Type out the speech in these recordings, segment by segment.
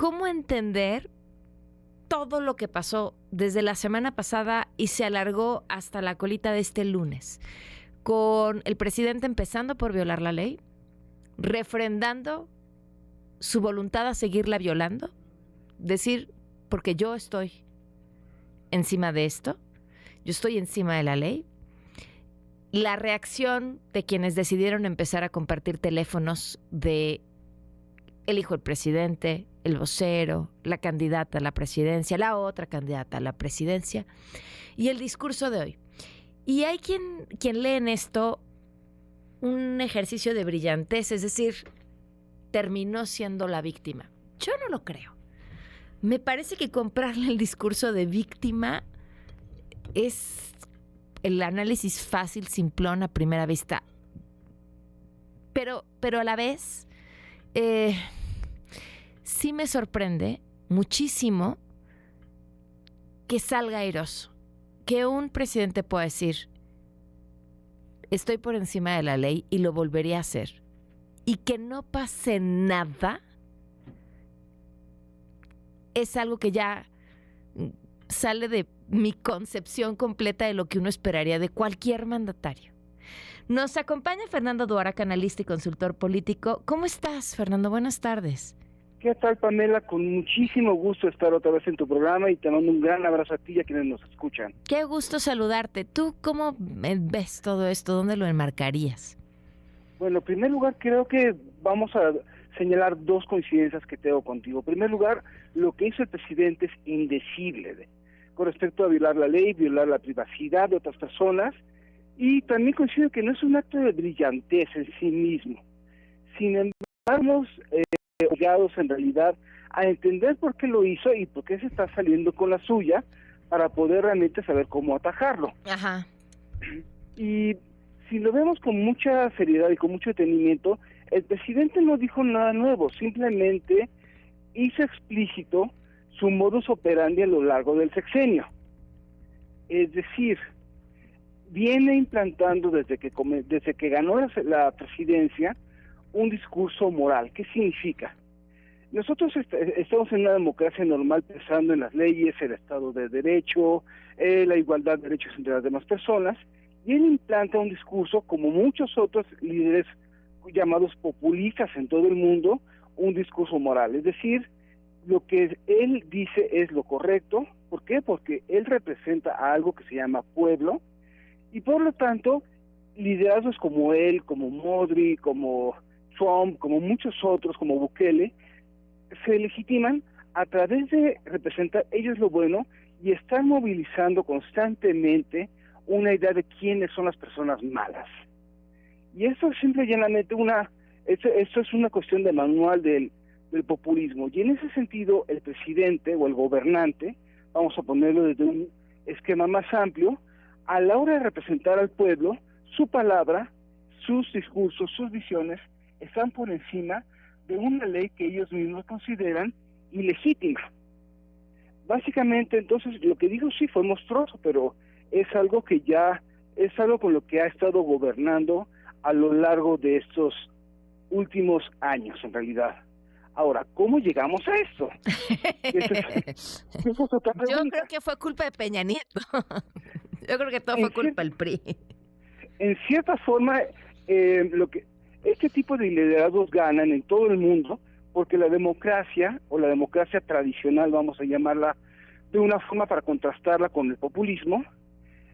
cómo entender todo lo que pasó desde la semana pasada y se alargó hasta la colita de este lunes, con el presidente empezando por violar la ley, refrendando su voluntad a seguirla violando, decir, porque yo estoy encima de esto, yo estoy encima de la ley. La reacción de quienes decidieron empezar a compartir teléfonos de el hijo del presidente, el vocero, la candidata a la presidencia, la otra candidata a la presidencia, y el discurso de hoy. Y hay quien lee en esto un ejercicio de brillantez, es decir, terminó siendo la víctima. Yo no lo creo. Me parece que comprarle el discurso de víctima es el análisis fácil, simplón a primera vista. Pero a la vez, sí me sorprende muchísimo que salga airoso. Que un presidente pueda decir, estoy por encima de la ley y lo volvería a hacer. Y que no pase nada, es algo que ya sale de mi concepción completa de lo que uno esperaría de cualquier mandatario. Nos acompaña Fernando Duarac, analista y consultor político. ¿Cómo estás, Fernando? Buenas tardes. ¿Qué tal, Pamela? Con muchísimo gusto estar otra vez en tu programa y te mando un gran abrazo a ti y a quienes nos escuchan. Qué gusto saludarte. ¿Tú cómo ves todo esto? ¿Dónde lo enmarcarías? Bueno, en primer lugar, creo que vamos a señalar dos coincidencias que tengo contigo. En primer lugar, lo que hizo el presidente es indecible con respecto a violar la ley, violar la privacidad de otras personas, y también coincido que no es un acto de brillantez en sí mismo. Sin embargo, obligados en realidad a entender por qué lo hizo y por qué se está saliendo con la suya para poder realmente saber cómo atajarlo. Ajá. Y si lo vemos con mucha seriedad y con mucho detenimiento, el presidente no dijo nada nuevo, simplemente hizo explícito su modus operandi a lo largo del sexenio. Es decir, viene implantando desde que ganó la presidencia un discurso moral. ¿Qué significa? Nosotros estamos en una democracia normal pensando en las leyes, el Estado de Derecho, la igualdad de derechos entre las demás personas, y él implanta un discurso, como muchos otros líderes llamados populistas en todo el mundo, un discurso moral. Es decir, lo que él dice es lo correcto. ¿Por qué? Porque él representa a algo que se llama pueblo, y por lo tanto, liderazgos como él, como Modri, como Trump, como muchos otros, como Bukele, se legitiman a través de representar ellos lo bueno y están movilizando constantemente una idea de quiénes son las personas malas. Y eso es simple y llanamente esto es una cuestión de manual del populismo. Y en ese sentido, el presidente o el gobernante, vamos a ponerlo desde un esquema más amplio, a la hora de representar al pueblo, su palabra, sus discursos, sus visiones, están por encima de una ley que ellos mismos consideran ilegítima. Básicamente, entonces, lo que dijo sí fue monstruoso, pero es algo que ya, es algo con lo que ha estado gobernando a lo largo de estos últimos años, en realidad. Ahora, ¿cómo llegamos a esto? Yo creo que fue culpa de Peña Nieto. Yo creo que todo fue culpa del PRI. En cierta forma, este tipo de liderazgos ganan en todo el mundo porque la democracia, o la democracia tradicional, vamos a llamarla de una forma para contrastarla con el populismo,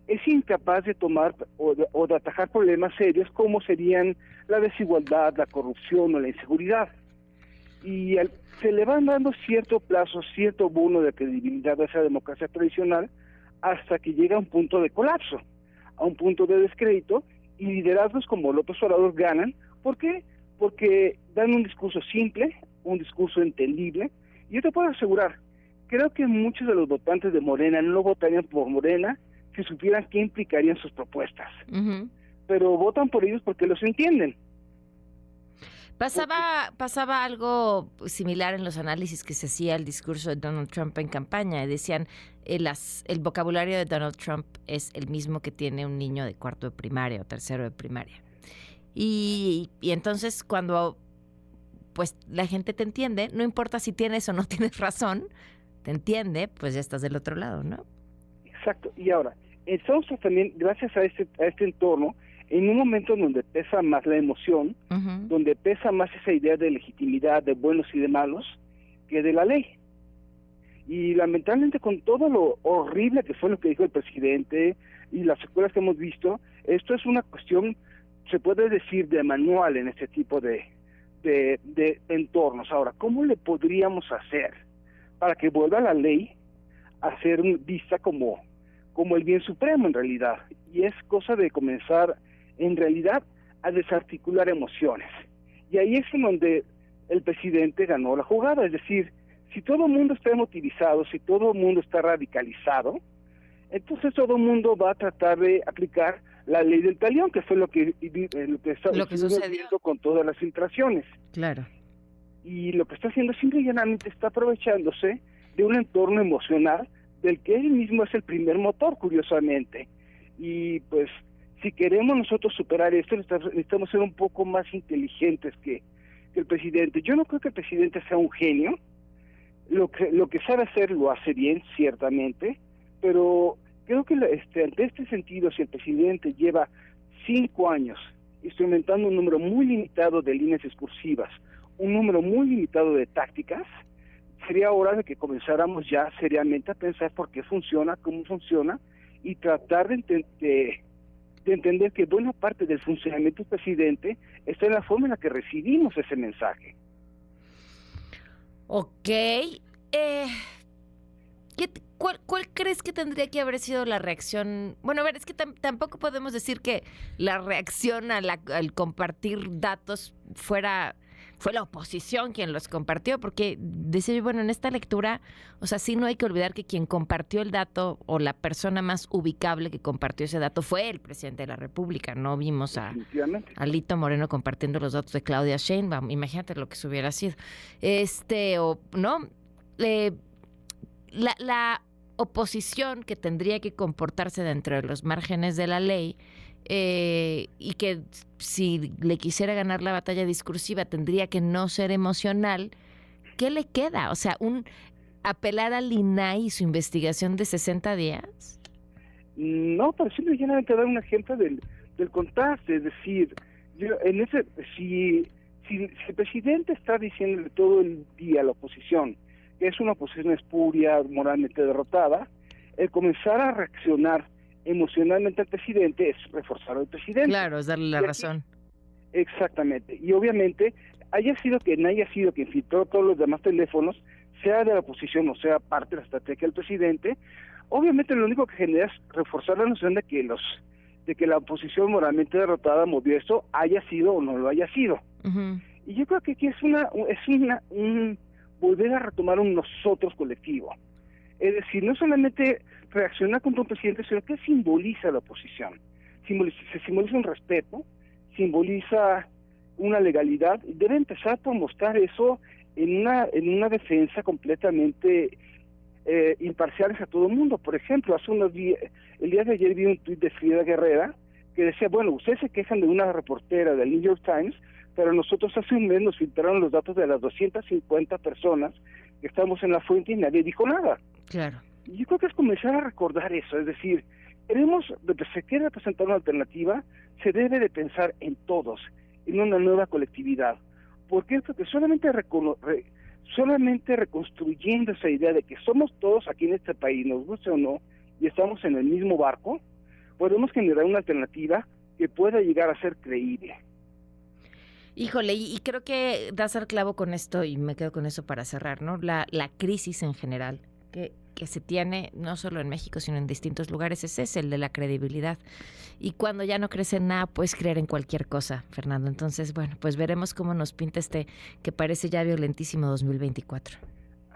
es incapaz de tomar o de atajar problemas serios como serían la desigualdad, la corrupción o la inseguridad. Y se le van dando cierto plazo, cierto bono de credibilidad a esa democracia tradicional hasta que llega a un punto de colapso, a un punto de descrédito, y liderazgos como López Obrador ganan. ¿Por qué? Porque dan un discurso simple, un discurso entendible, y yo te puedo asegurar, creo que muchos de los votantes de Morena no votarían por Morena si supieran qué implicarían sus propuestas. Uh-huh. Pero votan por ellos porque los entienden. Pasaba algo similar en los análisis que se hacía el discurso de Donald Trump en campaña. Decían, el vocabulario de Donald Trump es el mismo que tiene un niño de cuarto de primaria o tercero de primaria. Y entonces cuando pues la gente te entiende, no importa si tienes o no tienes razón, te entiende, pues ya estás del otro lado, ¿no? Exacto. Y ahora, estamos también, gracias a este entorno, en un momento donde pesa más la emoción, donde pesa más esa idea de legitimidad, de buenos y de malos, que de la ley. Y lamentablemente con todo lo horrible que fue lo que dijo el presidente y las secuelas que hemos visto, esto es una cuestión, se puede decir, de manual en este tipo de entornos. Ahora, ¿cómo le podríamos hacer para que vuelva la ley a ser vista como el bien supremo en realidad? Y es cosa de comenzar en realidad a desarticular emociones. Y ahí es en donde el presidente ganó la jugada, es decir, si todo el mundo está emotivizado, si todo el mundo está radicalizado, entonces todo el mundo va a tratar de aplicar la ley del talión, que fue lo que sucedió con todas las filtraciones. Claro. Y lo que está haciendo simple y llanamente está aprovechándose de un entorno emocional del que él mismo es el primer motor, curiosamente. Y pues, si queremos nosotros superar esto, necesitamos ser un poco más inteligentes que el presidente. Yo no creo que el presidente sea un genio. Lo que sabe hacer lo hace bien, ciertamente, pero creo que ante este sentido, si el presidente lleva 5 años instrumentando un número muy limitado de líneas discursivas, un número muy limitado de tácticas, sería hora de que comenzáramos ya seriamente a pensar por qué funciona, cómo funciona, y tratar de entender que buena parte del funcionamiento del presidente está en la forma en la que recibimos ese mensaje. Ok. ¿Cuál crees que tendría que haber sido la reacción? Bueno, a ver, es que tampoco podemos decir que la reacción al compartir datos fue la oposición quien los compartió, porque decía yo, bueno, en esta lectura, o sea, sí no hay que olvidar que quien compartió el dato o la persona más ubicable que compartió ese dato fue el presidente de la República. No vimos a Lito Moreno compartiendo los datos de Claudia Sheinbaum. Imagínate lo que eso hubiera sido. La oposición que tendría que comportarse dentro de los márgenes de la ley, y que si le quisiera ganar la batalla discursiva tendría que no ser emocional, ¿qué le queda? O sea, apelar al INAI y su investigación de 60 días. No, pero simplemente dar un ejemplo del contraste, es decir, si el presidente está diciendo todo el día a la oposición que es una oposición espuria, moralmente derrotada, el comenzar a reaccionar emocionalmente al presidente es reforzar al presidente. Claro, es darle la razón. Exactamente. Y obviamente, haya sido quien filtró todos los demás teléfonos, sea de la oposición o sea parte de la estrategia del presidente, obviamente lo único que genera es reforzar la noción de que la oposición moralmente derrotada movió esto, haya sido o no lo haya sido. Uh-huh. Y yo creo que aquí es un volver a retomar un nosotros colectivo. Es decir, no solamente reaccionar contra un presidente, sino que simboliza la oposición. Se simboliza un respeto, simboliza una legalidad, y debe empezar por mostrar eso en una defensa completamente imparcial a todo el mundo. Por ejemplo, el día de ayer vi un tuit de Frida Guerrera que decía, bueno, ustedes se quejan de una reportera del New York Times, pero nosotros hace un mes nos filtraron los datos de las 250 personas que estamos en la fuente y nadie dijo nada. Claro. Y yo creo que es comenzar a recordar eso, es decir, se quiere representar una alternativa, se debe de pensar en todos, en una nueva colectividad. ¿Por qué? Porque solamente reconstruyendo esa idea de que somos todos aquí en este país, nos guste o no, y estamos en el mismo barco, podemos generar una alternativa que pueda llegar a ser creíble. Híjole, y creo que das al clavo con esto, y me quedo con eso para cerrar, ¿no? La crisis en general que se tiene, no solo en México, sino en distintos lugares, es el de la credibilidad. Y cuando ya no crees en nada, puedes creer en cualquier cosa, Fernando. Entonces, bueno, pues veremos cómo nos pinta que parece ya violentísimo 2024.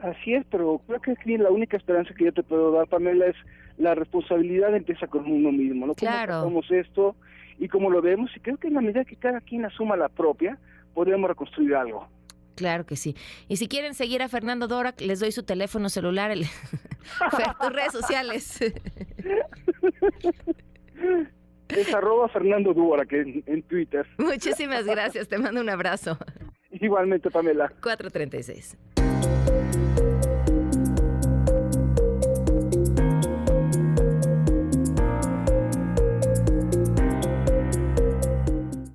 Así es, pero creo que aquí la única esperanza que yo te puedo dar, Pamela, es la responsabilidad empieza con uno mismo, ¿no? Claro. Cómo hacemos esto y cómo lo vemos, y creo que en la medida que cada quien asuma la propia, podremos reconstruir algo. Claro que sí. Y si quieren seguir a Fernando Dvorak, les doy su teléfono celular, Fer, tus redes sociales. Es @Fernando Dvorak en Twitter. Muchísimas gracias, te mando un abrazo. Igualmente, Pamela. 4:36.